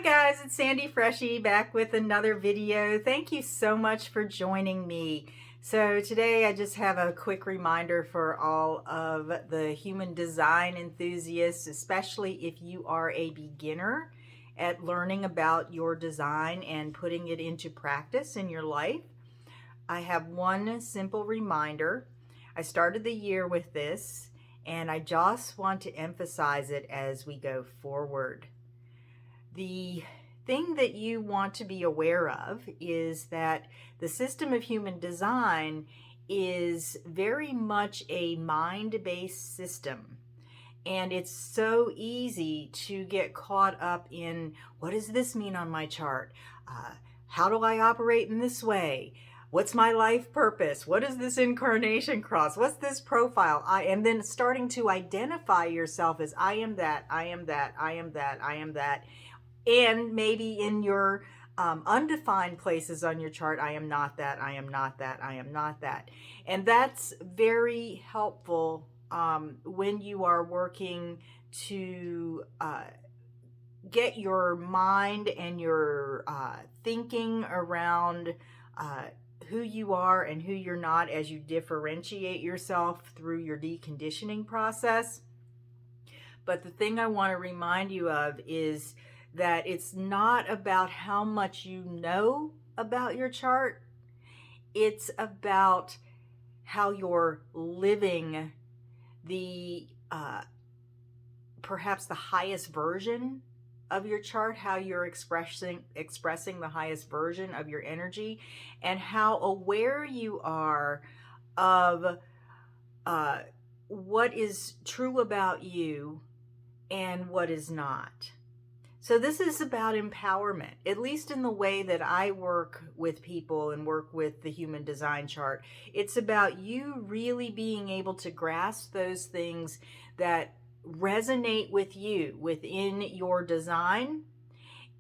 guys, it's Sandy Freshie back with another video. Thank you so much for joining me. So today I just have a quick reminder for all of the human design enthusiasts, especially if you are a beginner at learning about your design and putting it into practice in your life. I have one simple reminder. I started the year with this and I just want to emphasize it as we go forward. The thing that you want to be aware of is that the system of human design is very much a mind-based system. And it's so easy to get caught up in, what does this mean on my chart? How do I operate in this way? What's my life purpose? What is this incarnation cross? What's this profile? And then starting to identify yourself as I am that, I am that, I am that, I am that. And maybe in your undefined places on your chart, I am not that, I am not that, I am not that. And that's very helpful when you are working to get your mind and your thinking around who you are and who you're not as you differentiate yourself through your deconditioning process. But the thing I want to remind you of is that it's not about how much you know about your chart. It's about how you're living the perhaps the highest version of your chart, how you're expressing the highest version of your energy, and how aware you are of what is true about you and what is not. So this is about empowerment, at least in the way that I work with people and work with the human design chart. It's about you really being able to grasp those things that resonate with you within your design,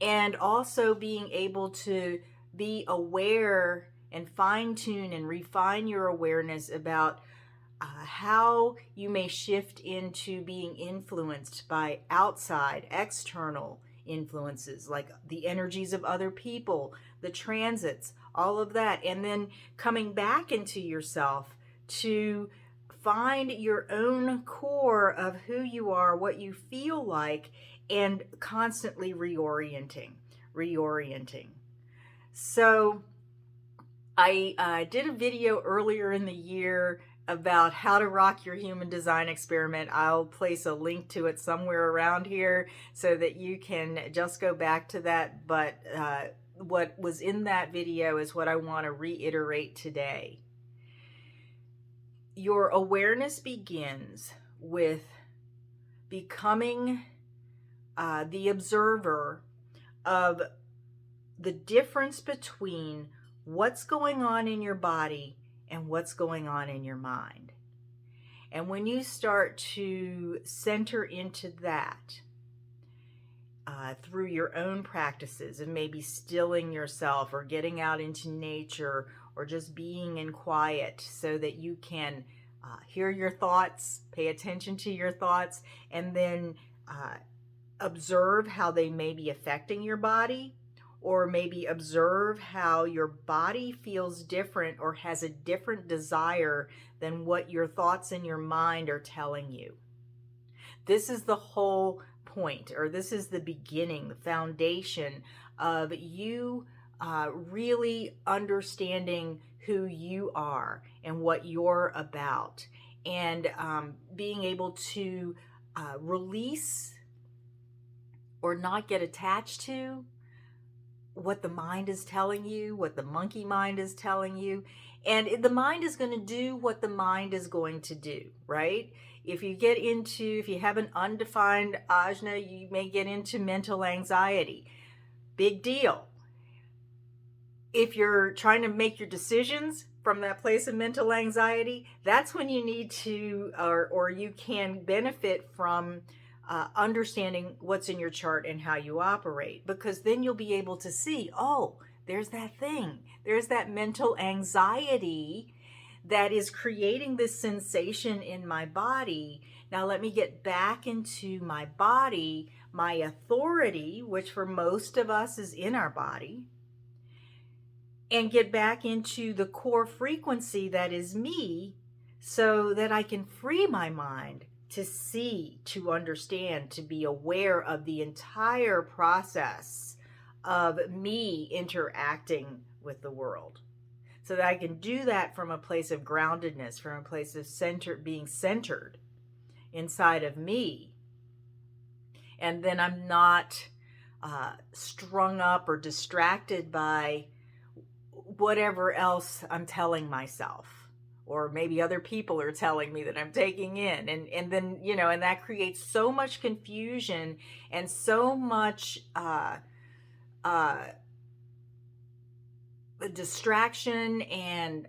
and also being able to be aware and fine-tune and refine your awareness about how you may shift into being influenced by outside, external influences, like the energies of other people, the transits, all of that, and then coming back into yourself to find your own core of who you are, what you feel like, and constantly reorienting. So I did a video earlier in the year about how to rock your human design experiment. I'll place a link to it somewhere around here so that you can just go back to that. But what was in that video is what I want to reiterate today. Your awareness begins with becoming the observer of the difference between what's going on in your body and what's going on in your mind. And when you start to center into that through your own practices and maybe stilling yourself or getting out into nature or just being in quiet so that you can hear your thoughts, pay attention to your thoughts, and then observe how they may be affecting your body, or maybe observe how your body feels different or has a different desire than what your thoughts and your mind are telling you. This is the whole point, or this is the beginning, the foundation of you really understanding who you are and what you're about, and being able to release or not get attached to what the mind is telling you, what the monkey mind is telling you. And the mind is going to do what the mind is going to do, right? If you have an undefined ajna, you may get into mental anxiety. Big deal. If you're trying to make your decisions from that place of mental anxiety, that's when you need to, or you can benefit from understanding what's in your chart and how you operate, because then you'll be able to see, oh, there's that thing. There's that mental anxiety that is creating this sensation in my body. Now let me get back into my body my authority, which for most of us is in our body, and get back into the core frequency that is me, so that I can free my mind to see, to understand, to be aware of the entire process of me interacting with the world. So that I can do that from a place of groundedness, from a place of being centered inside of me. And then I'm not strung up or distracted by whatever else I'm telling myself, or maybe other people are telling me that I'm taking in. And then, and that creates so much confusion and so much distraction and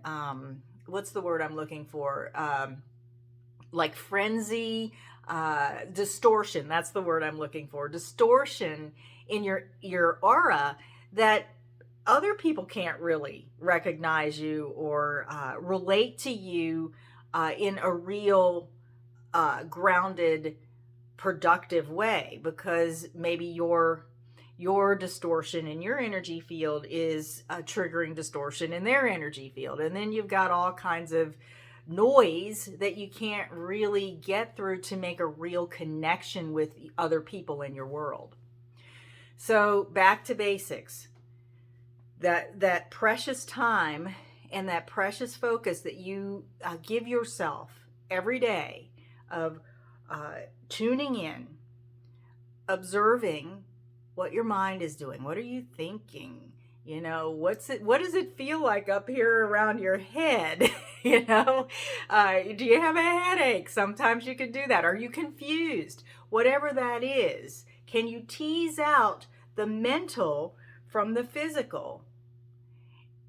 what's the word I'm looking for? Like frenzy, distortion. That's the word I'm looking for. Distortion in your aura, that other people can't really recognize you or relate to you in a real grounded, productive way, because maybe your distortion in your energy field is triggering distortion in their energy field, and then you've got all kinds of noise that you can't really get through to make a real connection with other people in your world. So back to basics. That precious time and that precious focus that you give yourself every day of tuning in, observing what your mind is doing. What are you thinking? What does it feel like up here around your head? Do you have a headache? Sometimes you can do that. Are you confused? Whatever that is, can you tease out the mental from the physical?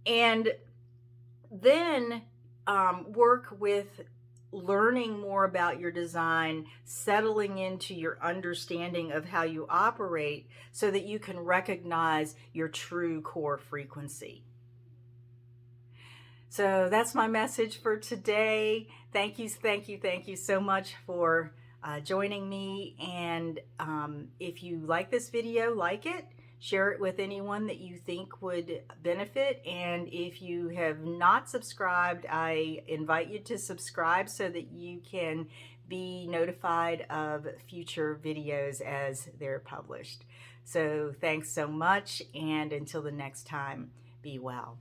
And then work with learning more about your design, settling into your understanding of how you operate, so that you can recognize your true core frequency. So that's my message for today. Thank you so much for joining me. And if you like this video, like it, share it with anyone that you think would benefit. And if you have not subscribed, I invite you to subscribe so that you can be notified of future videos as they're published. So thanks so much, and until the next time, be well.